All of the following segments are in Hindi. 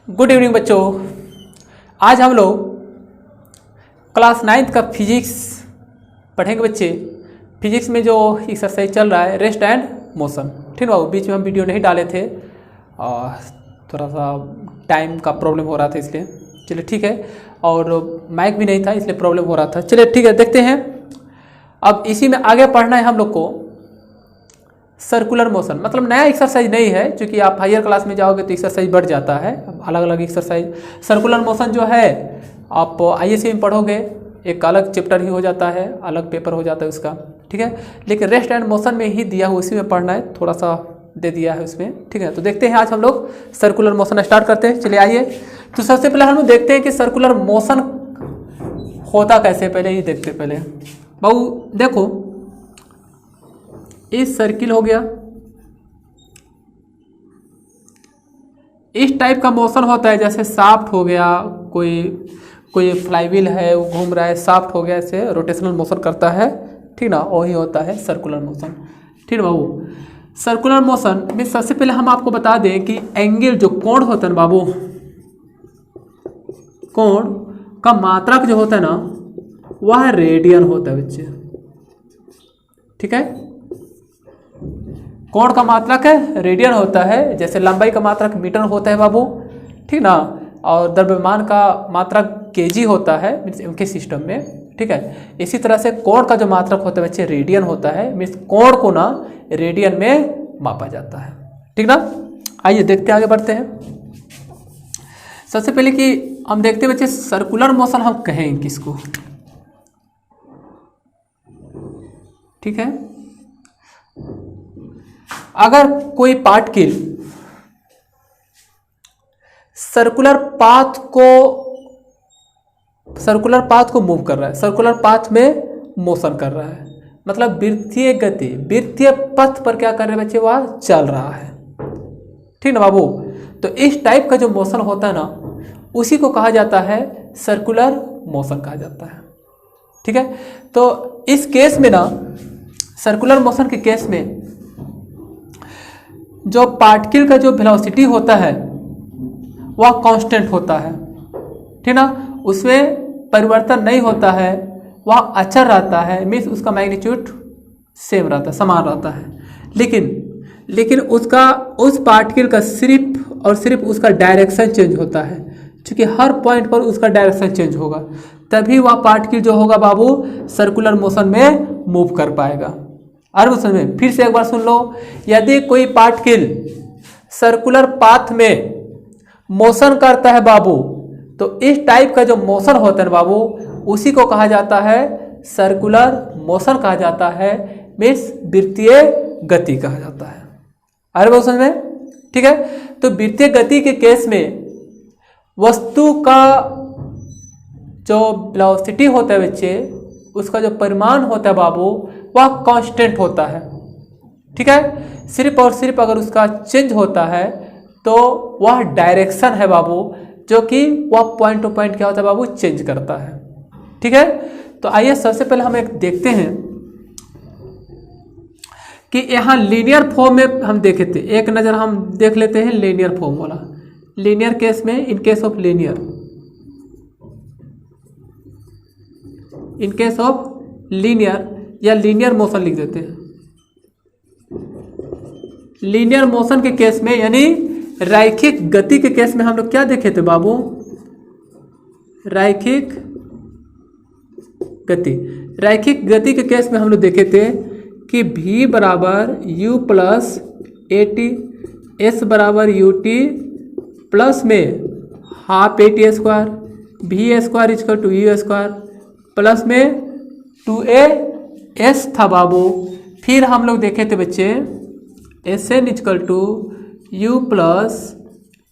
गुड इवनिंग बच्चों। आज हम लोग क्लास 9th का फिजिक्स पढ़ेंगे बच्चे। फिजिक्स में जो एक्सरसाइज चल रहा है रेस्ट एंड मोशन, ठीक है। बीच में हम वीडियो नहीं डाले थे और थोड़ा सा टाइम का प्रॉब्लम हो रहा था, इसलिए चलिए ठीक है। और माइक भी नहीं था इसलिए प्रॉब्लम हो रहा था। चलिए ठीक है, देखते हैं। अब इसी में आगे पढ़ना है हम लोग को सर्कुलर मोशन। मतलब नया एक्सरसाइज नहीं है, क्योंकि आप हायर क्लास में जाओगे तो एक्सरसाइज बढ़ जाता है, अलग अलग एक्सरसाइज। सर्कुलर मोशन जो है आप आईएससी में पढ़ोगे, एक अलग चैप्टर ही हो जाता है, अलग पेपर हो जाता है उसका, ठीक है। लेकिन रेस्ट एंड मोशन में ही दिया हुआ, उसी में पढ़ना है, थोड़ा सा दे दिया है उसमें, ठीक है। तो देखते हैं आज हम लोग सर्कुलर मोशन स्टार्ट करते हैं। चलिए आइए। तो सबसे पहले हम लोग देखते हैं कि सर्कुलर मोशन होता कैसे, पहले ही देखते हैं। पहले बाबू देखो, इस सर्किल हो गया, इस टाइप का मोशन होता है, जैसे शाफ्ट हो गया, कोई फ्लाईव्हील है वो घूम रहा है, शाफ्ट हो गया, ऐसे रोटेशनल मोशन करता है, ठीक ना। वही होता है सर्कुलर मोशन, ठीक है बाबू। सर्कुलर मोशन में सबसे पहले हम आपको बता दें कि एंगल जो कोण होता है ना बाबू, कोण का मात्रक जो होता है ना वह रेडियन होता है बच्चे, ठीक है। कोण का मात्रक है रेडियन होता है, जैसे लंबाई का मात्रक मीटर होता है बाबू, ठीक ना। और द्रव्यमान का मात्रक केजी होता है मीन्स उनके सिस्टम में, ठीक है। इसी तरह से कोण का जो मात्रक होता है बच्चे रेडियन होता है, मीन्स कोण को ना रेडियन में मापा जाता है, ठीक ना। आइए देखते हैं, आगे बढ़ते हैं। सबसे पहले कि हम देखते हैं बच्चे सर्कुलर मोशन हम कहें किसको, ठीक है। अगर कोई पार्टिकल सर्कुलर पाथ को मूव कर रहा है, सर्कुलर पाथ में मोशन कर रहा है, मतलब वृत्तीय गति, वृत्तीय पथ पर क्या कर रहे बच्चे, वह चल रहा है, ठीक ना बाबू। तो इस टाइप का जो मोशन होता है ना उसी को कहा जाता है सर्कुलर मोशन कहा जाता है, ठीक है। तो इस केस में ना, सर्कुलर मोशन के केस में जो पार्टिकल का जो वेलोसिटी होता है वह कांस्टेंट होता है, ठीक ना। उसमें परिवर्तन नहीं होता है, वह अचर रहता है, मीन्स उसका मैग्नीट्यूड सेम रहता है, समान रहता है। लेकिन उसका, उस पार्टिकल का सिर्फ और सिर्फ उसका डायरेक्शन चेंज होता है, क्योंकि हर पॉइंट पर उसका डायरेक्शन चेंज होगा, तभी वह पार्टिकल जो होगा बाबू सर्कुलर मोशन में मूव कर पाएगा। और मोशन में फिर से एक बार सुन लो, यदि कोई पार्टिकल सर्कुलर पाथ में मोशन करता है बाबू, तो इस टाइप का जो मोशन होता है बाबू उसी को कहा जाता है सर्कुलर मोशन कहा जाता है, मीन्स वृत्तीय गति कहा जाता है। अरे बाबू समझ में, ठीक है। तो वृत्तीय गति के केस में वस्तु का जो वेलोसिटी होता है बच्चे, उसका जो परिमाण होता है बाबू वह कांस्टेंट होता है, ठीक है। सिर्फ और सिर्फ अगर उसका चेंज होता है तो वह डायरेक्शन है बाबू, जो कि वह पॉइंट टू पॉइंट क्या होता है बाबू चेंज करता है, ठीक है। तो आइए सबसे पहले हम एक देखते हैं कि यहाँ लीनियर फॉर्म में हम देखे थे, एक नज़र हम देख लेते हैं लीनियर फॉर्म वाला। लीनियर केस में, in case of linear, in case of linear या लीनियर मोशन लिख देते हैं। लीनियर मोशन के केस में यानी रैखिक गति के केस में हम लोग क्या देखे थे बाबू, रैखिक गति के केस में हम लोग देखे थे कि v बराबर u plus a t, S बराबर यू टी प्लस में half a t square, v square is equal to u square plus में 2a था बाबू। फिर हम लोग देखे थे बच्चे S N is equal to u plus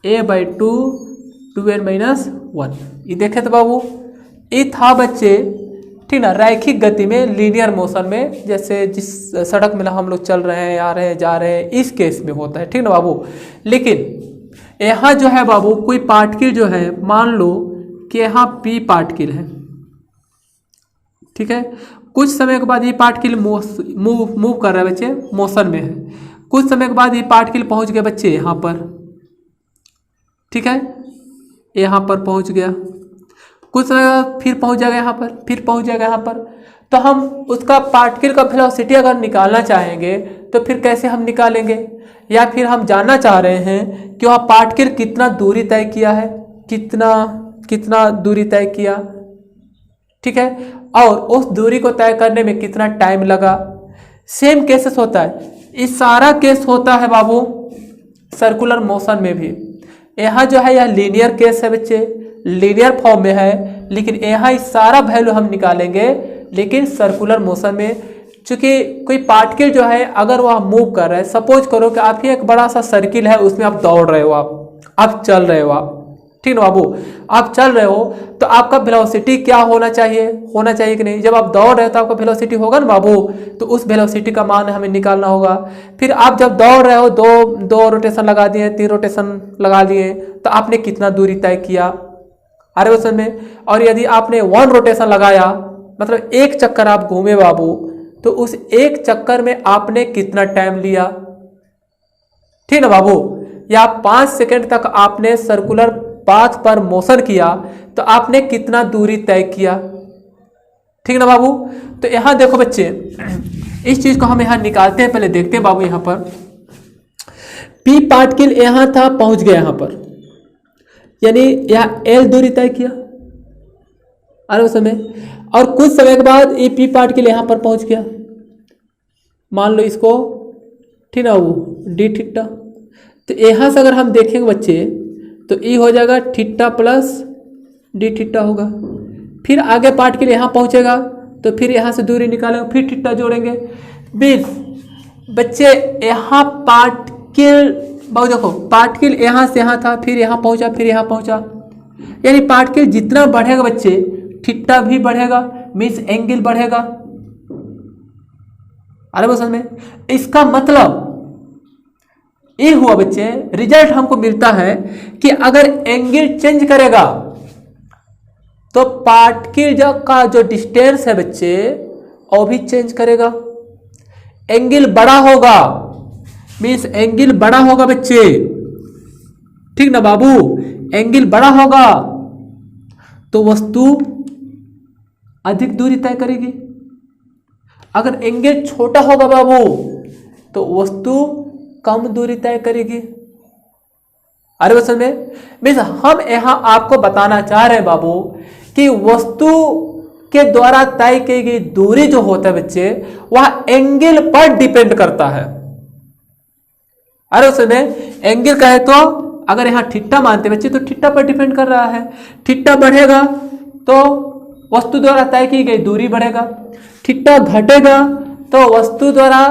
a by 2n minus 1, ये देखे थे बाबू। ये था बच्चे, ठीक ना, रैखिक गति में, लीनियर मोशन में, जैसे जिस सड़क में हम लोग चल रहे हैं, आ रहे हैं, जा रहे हैं, इस केस में होता है, ठीक ना बाबू। लेकिन यहाँ जो है बाबू कोई पार्टिकल जो है, मान लो कि यहाँ p पार्टिकल है, ठीक है। कुछ समय के बाद ये पार्टिकल मूव कर रहा है बच्चे, मोशन में है। कुछ समय के बाद ये पार्टिकल पहुंच गए बच्चे यहाँ पर, ठीक है। यहाँ पर पहुँच गया, कुछ समय बाद फिर पहुँच जाएगा यहाँ पर, फिर पहुँच जाएगा यहाँ पर। तो हम उसका पार्टिकल का वेलोसिटी अगर निकालना चाहेंगे तो फिर कैसे हम निकालेंगे, या फिर हम जानना चाह रहे हैं कि वह पार्टिकल कितना दूरी तय किया है, कितना दूरी तय किया, ठीक है, और उस दूरी को तय करने में कितना टाइम लगा। सेम केसेस होता है, इस सारा केस होता है बाबू सर्कुलर मोशन में भी। यहाँ जो है यह लीनियर केस है बच्चे, लीनियर फॉर्म में है, लेकिन यहाँ इस सारा वैल्यू हम निकालेंगे लेकिन सर्कुलर मोशन में। चूंकि कोई पार्टिकल जो है अगर वह मूव कर रहा है, सपोज करो कि आप ये एक बड़ा सा सर्किल है, उसमें आप दौड़ रहे हो, आप चल रहे हो, आप ठीक ना बाबू, आप चल रहे हो तो आपका वेलोसिटी क्या होना चाहिए कि नहीं। जब आप दौड़ रहे हो तो आपका वेलोसिटी होगा ना बाबू, तो उस वेलोसिटी का मान हमें निकालना होगा। फिर आप जब दौड़ रहे हो, दो रोटेशन लगा दिए, 3 रोटेशन लगा लिए, तो आपने कितना दूरी तय किया अरे उस में। और यदि आपने 1 रोटेशन लगाया, मतलब एक चक्कर आप घूमे बाबू, तो उस एक चक्कर में आपने कितना टाइम लिया, ठीक ना बाबू। या 5 सेकंड तक आपने सर्कुलर पाथ पर मोशन किया तो आपने कितना दूरी तय किया, ठीक ना बाबू। तो यहां देखो बच्चे, इस चीज को हम यहां निकालते हैं, पहले देखते हैं बाबू। यहां पर पी पार्टिकल यहां था, पहुंच गया यहां पर, यानी यहां एल दूरी तय किया अरे उस समय, और कुछ समय के बाद ये पी पार्टिकल यहां पर पहुंच गया, मान लो इसको, ठीक ना वो डी थीटा। तो यहां से अगर हम देखेंगे बच्चे तो ई हो जाएगा थीटा प्लस डी थीटा होगा। फिर आगे पार्टिकल यहाँ पहुँचेगा तो फिर यहाँ से दूरी निकालेंगे, फिर थीटा जोड़ेंगे। बीस बच्चे यहाँ पार्टिकल बहुत देखो, पार्टिकल यहाँ से यहाँ था, फिर यहाँ पहुँचा, फिर यहाँ पहुँचा, यानी पार्टिकल जितना बढ़ेगा बच्चे थीटा भी बढ़ेगा, मीन्स एंगल बढ़ेगा। अरे बस में इसका मतलब ये हुआ बच्चे, रिजल्ट हमको मिलता है कि अगर एंगल चेंज करेगा तो पार्टिकल का जो डिस्टेंस है बच्चे वो भी चेंज करेगा। एंगल बड़ा होगा, मीन्स एंगल बड़ा होगा बच्चे, ठीक ना बाबू। एंगल बड़ा होगा तो वस्तु अधिक दूरी तय करेगी। अगर एंगल छोटा होगा बाबू तो वस्तु कम दूरी तय करेगी। अरे वसन में मीन्स हम यहां आपको बताना चाह रहे हैं बाबू कि वस्तु के द्वारा तय की गई दूरी जो होता है बच्चे, वह एंगल पर डिपेंड करता है। अरे उसमें एंगल कहे तो अगर यहां थीटा मानते बच्चे तो थीटा पर डिपेंड कर रहा है। थीटा बढ़ेगा तो वस्तु द्वारा तय की गई दूरी बढ़ेगा, थीटा घटेगा तो वस्तु द्वारा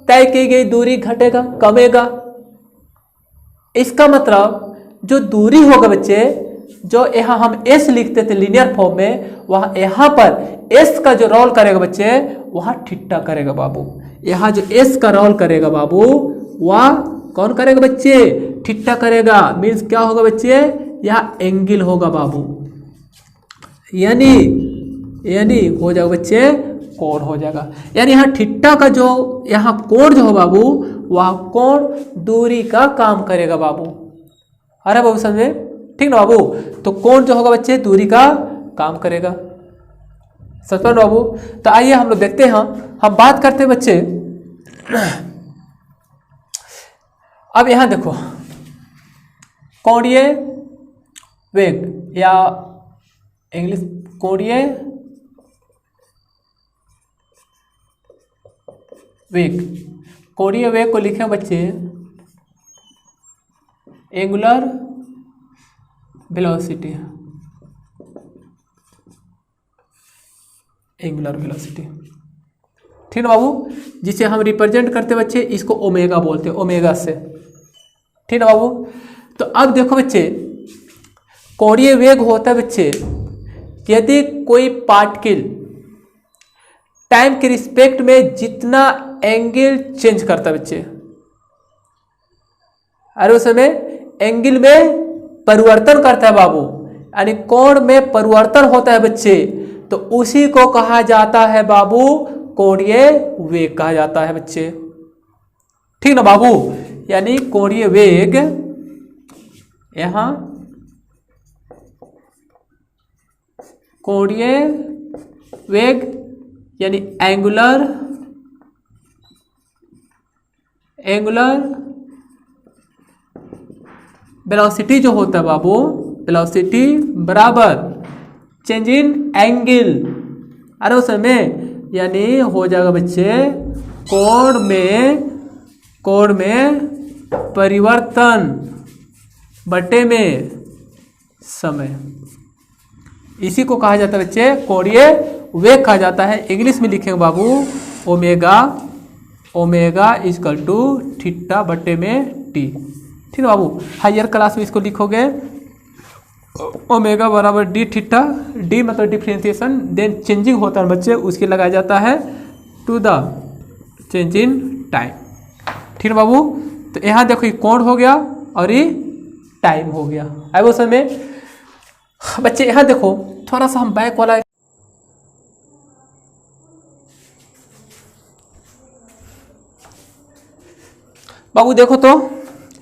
तय की गई दूरी घटेगा, कमेगा। इसका मतलब जो दूरी होगा बच्चे, जो यहाँ हम s लिखते थे लीनियर फॉर्म में, वह यहाँ पर s का जो रोल करेगा बच्चे वह थीटा करेगा बाबू। यहाँ जो s का रोल करेगा बाबू वह कौन करेगा बच्चे, थीटा करेगा। मीन्स क्या होगा बच्चे, यहाँ एंगल होगा बाबू, यानी हो जाएगा बच्चे कोण हो जाएगा। यानी यहाँ थीटा का जो यहाँ कोण जो हो बाबू, वह कोण दूरी का काम करेगा बाबू। अरे बाबू समझे, ठीक ना बाबू। तो कोण जो होगा बच्चे दूरी का काम करेगा, समझ पा बाबू। तो आइए हम लोग देखते हैं, हम बात करते हैं बच्चे। अब यहां देखो कोणीय वेग, या इंग्लिश कोणीय वेग, कोणीय वेग को लिखे बच्चे एंगुलर वेलोसिटी, एंगुलर वेलोसिटी, ठीक है बाबू। जिसे हम रिप्रेजेंट करते बच्चे इसको ओमेगा बोलते हैं, ओमेगा से, ठीक है बाबू। तो अब देखो बच्चे, कोणीय वेग होता है बच्चे यदि कोई पार्टिकल टाइम के रिस्पेक्ट में जितना एंगल चेंज करता है बच्चे, अरे उस समय एंगल में परिवर्तन करता है बाबू, यानी कोण में परिवर्तन होता है बच्चे, तो उसी को कहा जाता है बाबू कोणीय वेग कहा जाता है बच्चे, ठीक ना बाबू। यानी कोणीय वेग यहां कोणीय वेग यानी एंगुलर वेलोसिटी जो होता है बाबू, वेलोसिटी बराबर चेंज इन एंगल, अरे उस समय यानी हो जाएगा बच्चे कोण में परिवर्तन बटे में समय। इसी को कहा जाता है बच्चे कोणीय वेग कहा जाता है। इंग्लिश में लिखेंगे बाबू ओमेगा इक्वल टू थीटा बटे में टी। ठीक है बाबू, हायर क्लास में इसको लिखोगे ओमेगा बराबर डी थीटा, डी मतलब डिफरेंशिएशन, देन चेंजिंग होता है बच्चे, उसके लगाया जाता है to the change in time. ठीक है बाबू, तो यहाँ देखो ये कोण हो गया और ये टाइम हो गया। अब उस समय बच्चे यहाँ देखो थोड़ा सा हम बैक वाला बाबू देखो तो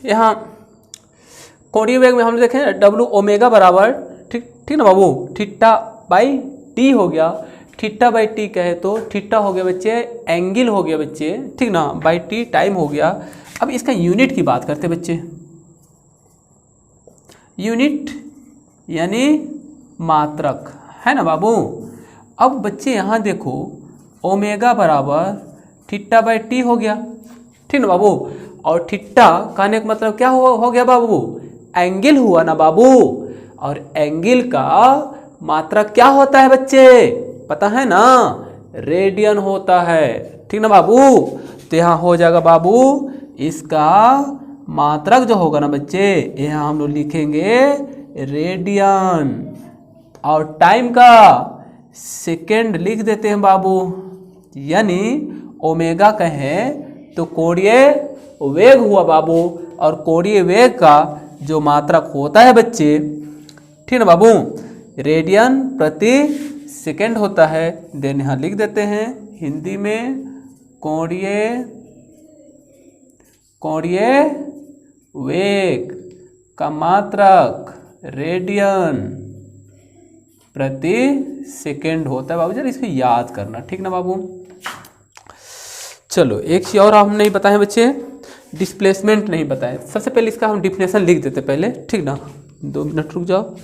यहाँ कोणीय वेग में हम देखें डब्लू ओमेगा बराबर ठीक ना बाबू थीटा बाई टी हो गया। थीटा बाई टी कहे तो थीटा हो गया बच्चे एंगल हो गया बच्चे, ठीक ना, बाई टी टाइम हो गया। अब इसका यूनिट की बात करते बच्चे, यूनिट यानी मात्रक है ना बाबू। अब बच्चे यहाँ देखो ओमेगा बराबर थीटा बाई टी हो गया, ठीक ना बाबू, और थीटा कहने का मतलब क्या हो गया बाबू, एंगल हुआ ना बाबू, और एंगल का मात्रक क्या होता है बच्चे पता है ना, रेडियन होता है, ठीक ना बाबू। तो यहाँ हो जाएगा बाबू इसका मात्रक जो होगा ना बच्चे, यहाँ हम लोग लिखेंगे रेडियन, और टाइम का सेकेंड लिख देते हैं बाबू। यानी ओमेगा कहें तो कोणीय वेग हुआ बाबू, और कोणीय वेग का जो मात्रक होता है बच्चे, ठीक ना बाबू, रेडियन प्रति सेकेंड होता है। देन यहाँ लिख देते हैं हिंदी में कोणीय वेग का मात्रक रेडियन प्रति सेकेंड होता है बाबू। जरा इसको याद करना, ठीक ना बाबू। चलो एक चीज और हम नहीं बताए बच्चे, डिस्प्लेसमेंट नहीं बताए। सबसे पहले इसका हम डिफिनेशन लिख देते पहले, ठीक ना, 2 मिनट रुक जाओ।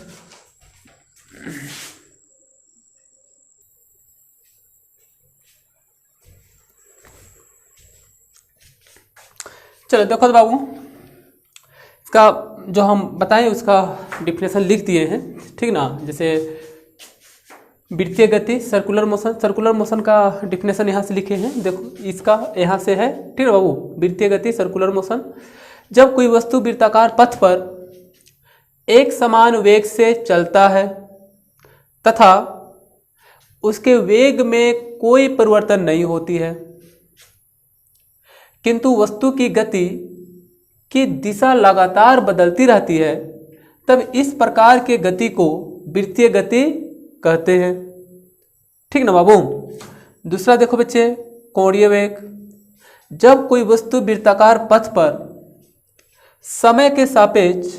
चलो देखो तो बाबू इसका जो हम बताएं उसका डिफिनेशन लिख दिए हैं, ठीक ना। जैसे वृत्तीय गति सर्कुलर मोशन का डिफिनेशन यहाँ से लिखे हैं, देखो इसका यहाँ से है, ठीक है बाबू। वृत्तीय गति सर्कुलर मोशन, जब कोई वस्तु वृत्ताकार पथ पर एक समान वेग से चलता है तथा उसके वेग में कोई परिवर्तन नहीं होती है, किंतु वस्तु की गति की दिशा लगातार बदलती रहती है, तब इस प्रकार के गति को वृत्तीय गति कहते हैं, ठीक ना बाबू। दूसरा देखो बच्चे कोणीय वेग, जब कोई वस्तु वृत्ताकार पथ पर समय के सापेक्ष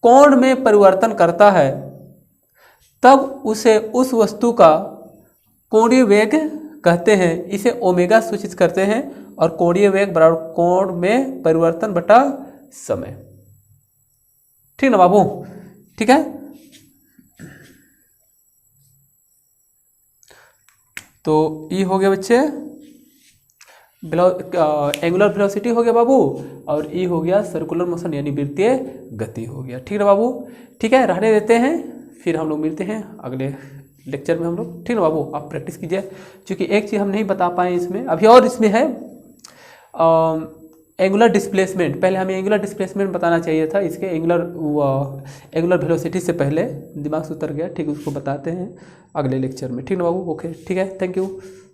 कोण में परिवर्तन करता है तब उसे उस वस्तु का कोणीय वेग कहते हैं। इसे ओमेगा सूचित करते हैं, और कोणीय वेग बराबर कोण में परिवर्तन बटा समय, ठीक ना बाबू, ठीक है। तो ये हो गया बच्चे एंगुलर वेलोसिटी हो गया बाबू, और ये हो गया सर्कुलर मोशन यानी वृत्तीय गति हो गया, ठीक है बाबू। ठीक है, रहने देते हैं, फिर हम लोग मिलते हैं अगले लेक्चर में हम लोग, ठीक है बाबू। आप प्रैक्टिस कीजिए, क्योंकि एक चीज़ हम नहीं बता पाए इसमें अभी, और इसमें है एंगुलर डिस्प्लेसमेंट। पहले हमें एंगुलर डिस्प्लेसमेंट बताना चाहिए था, इसके एंगुलर वेलोसिटी से पहले दिमाग से उतर गया, ठीक, उसको बताते हैं अगले लेक्चर में, ठीक ना बाबू। ओके, ठीक है, थैंक यू।